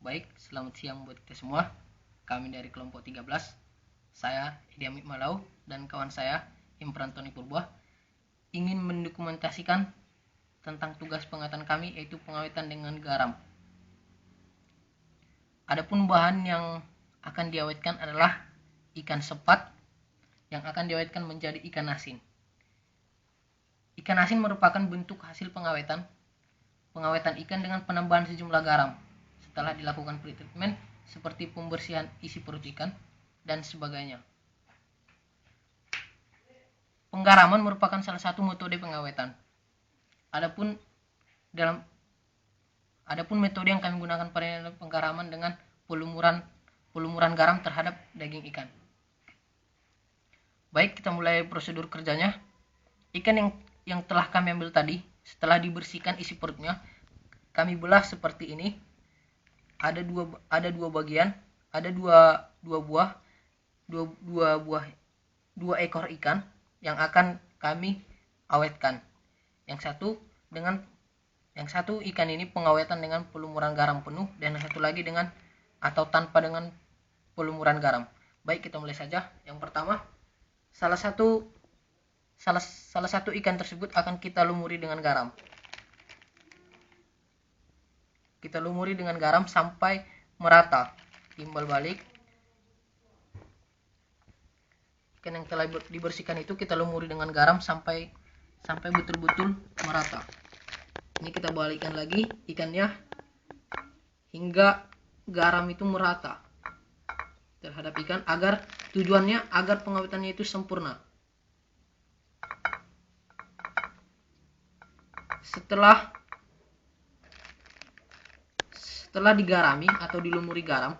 Baik, selamat siang buat kita semua. Kami dari kelompok 13. Saya Edi Amit Malau dan kawan saya Imran Tony Purba ingin mendokumentasikan tentang tugas pengawetan kami, yaitu pengawetan dengan garam. Adapun bahan yang akan diawetkan adalah ikan sepat yang akan diawetkan menjadi ikan asin. Ikan asin merupakan bentuk hasil pengawetan ikan dengan penambahan sejumlah garam setelah dilakukan pretreatment seperti pembersihan isi perut ikan dan sebagainya. Penggaraman merupakan salah satu metode pengawetan. Adapun metode yang kami gunakan pada penggaraman dengan pelumuran garam terhadap daging ikan. Baik, kita mulai prosedur kerjanya. Ikan yang telah kami ambil tadi, setelah dibersihkan isi perutnya, kami belah seperti ini. Ada dua bagian, ada dua ekor ikan yang akan kami awetkan. Yang satu ikan ini pengawetan dengan pelumuran garam penuh, dan yang satu lagi dengan atau tanpa dengan pelumuran garam. Baik, kita mulai saja. Yang pertama, salah satu ikan tersebut akan kita lumuri dengan garam. Kita lumuri dengan garam sampai merata. Timbal balik. Ikan yang telah dibersihkan itu kita lumuri dengan garam sampai betul-betul merata. Ini kita balikkan lagi ikannya hingga garam itu merata terhadap ikan, tujuannya agar pengawetannya itu sempurna. Setelah digarami atau dilumuri garam,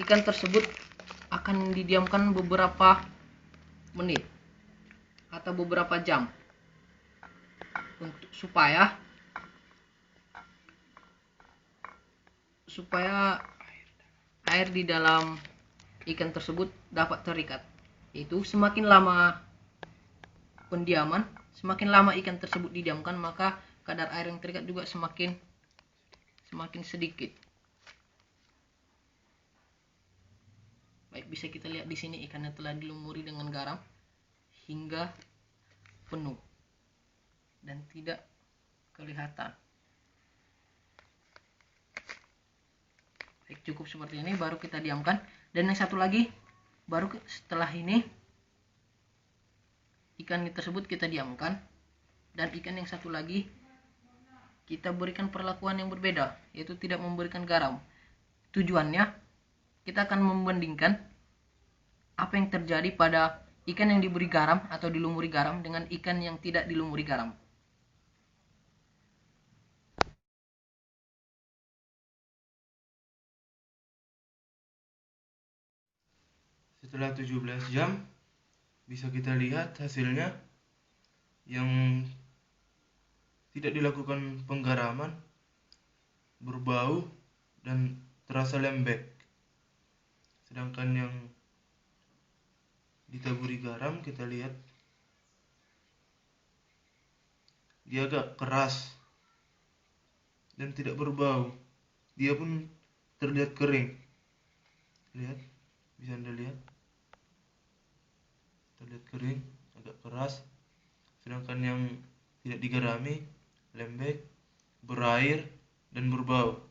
ikan tersebut akan didiamkan beberapa menit atau beberapa jam supaya air di dalam ikan tersebut dapat terikat. Yaitu semakin lama pendiaman, semakin lama ikan tersebut didiamkan, maka kadar air yang terikat juga semakin sedikit. Baik, bisa kita lihat di sini ikannya telah dilumuri dengan garam hingga penuh dan tidak kelihatan. Baik, cukup seperti ini, baru kita diamkan. Dan yang satu lagi, baru setelah ini ikan tersebut kita diamkan, dan ikan yang satu lagi kita berikan perlakuan yang berbeda, yaitu tidak memberikan garam. Tujuannya kita akan membandingkan apa yang terjadi pada ikan yang diberi garam atau dilumuri garam dengan ikan yang tidak dilumuri garam. Setelah 17 jam bisa kita lihat hasilnya yang tidak dilakukan penggaraman, berbau dan terasa lembek. Sedangkan yang ditaburi garam kita lihat dia agak keras dan tidak berbau. Dia pun terlihat kering. Lihat, bisa Anda lihat. Terlihat kering, agak keras. Sedangkan yang tidak digarami lembek, berair dan berbau.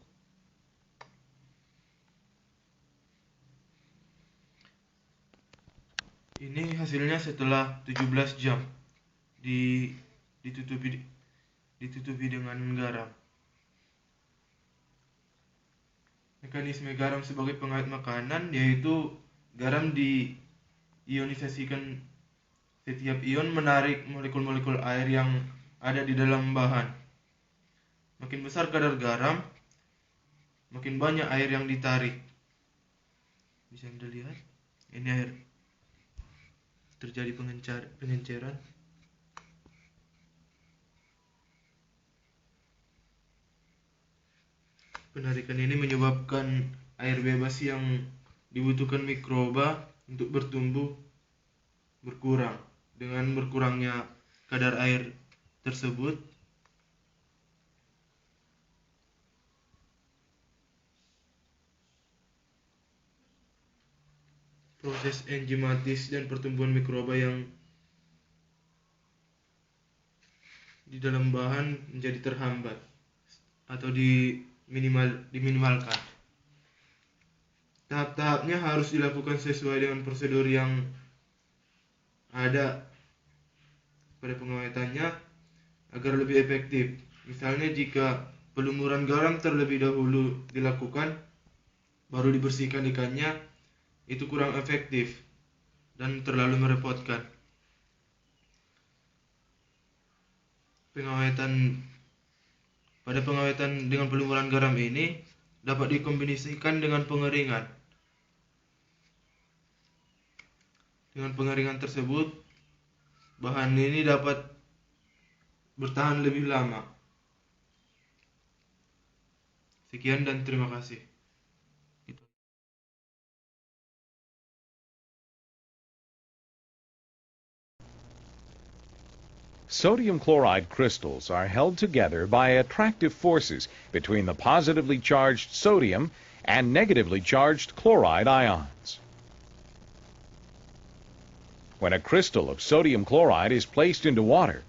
Ini hasilnya setelah 17 jam ditutupi dengan garam. Mekanisme garam sebagai pengawet makanan yaitu garam diionisasikan. Setiap ion menarik molekul-molekul air yang ada di dalam bahan. Makin besar kadar garam, makin banyak air yang ditarik. Bisa Anda lihat, ini air terjadi pengenceran. Penarikan ini menyebabkan air bebas yang dibutuhkan mikroba untuk bertumbuh berkurang. Dengan berkurangnya kadar air tersebut, proses enzimatis dan pertumbuhan mikroba yang di dalam bahan menjadi terhambat atau diminimalkan. Tahap-tahapnya harus dilakukan sesuai dengan prosedur yang ada pada pengawetannya agar lebih efektif. Misalnya jika pelumuran garam terlebih dahulu dilakukan, baru dibersihkan ikannya, itu kurang efektif dan terlalu merepotkan. Pada pengawetan dengan pelumuran garam ini dapat dikombinasikan dengan pengeringan. Dengan pengeringan tersebut, bahan ini dapat bertahan lebih lama. Sekian dan terima kasih. Sodium chloride crystals are held together by attractive forces between the positively charged sodium and negatively charged chloride ions. When a crystal of sodium chloride is placed into water,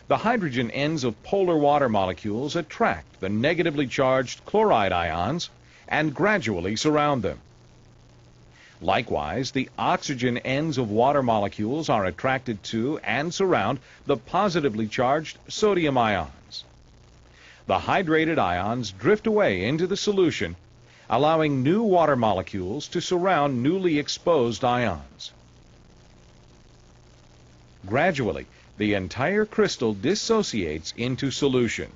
the hydrogen ends of polar water molecules attract the negatively charged chloride ions and gradually surround them. Likewise, the oxygen ends of water molecules are attracted to and surround the positively charged sodium ions. The hydrated ions drift away into the solution, allowing new water molecules to surround newly exposed ions. Gradually, the entire crystal dissociates into solution.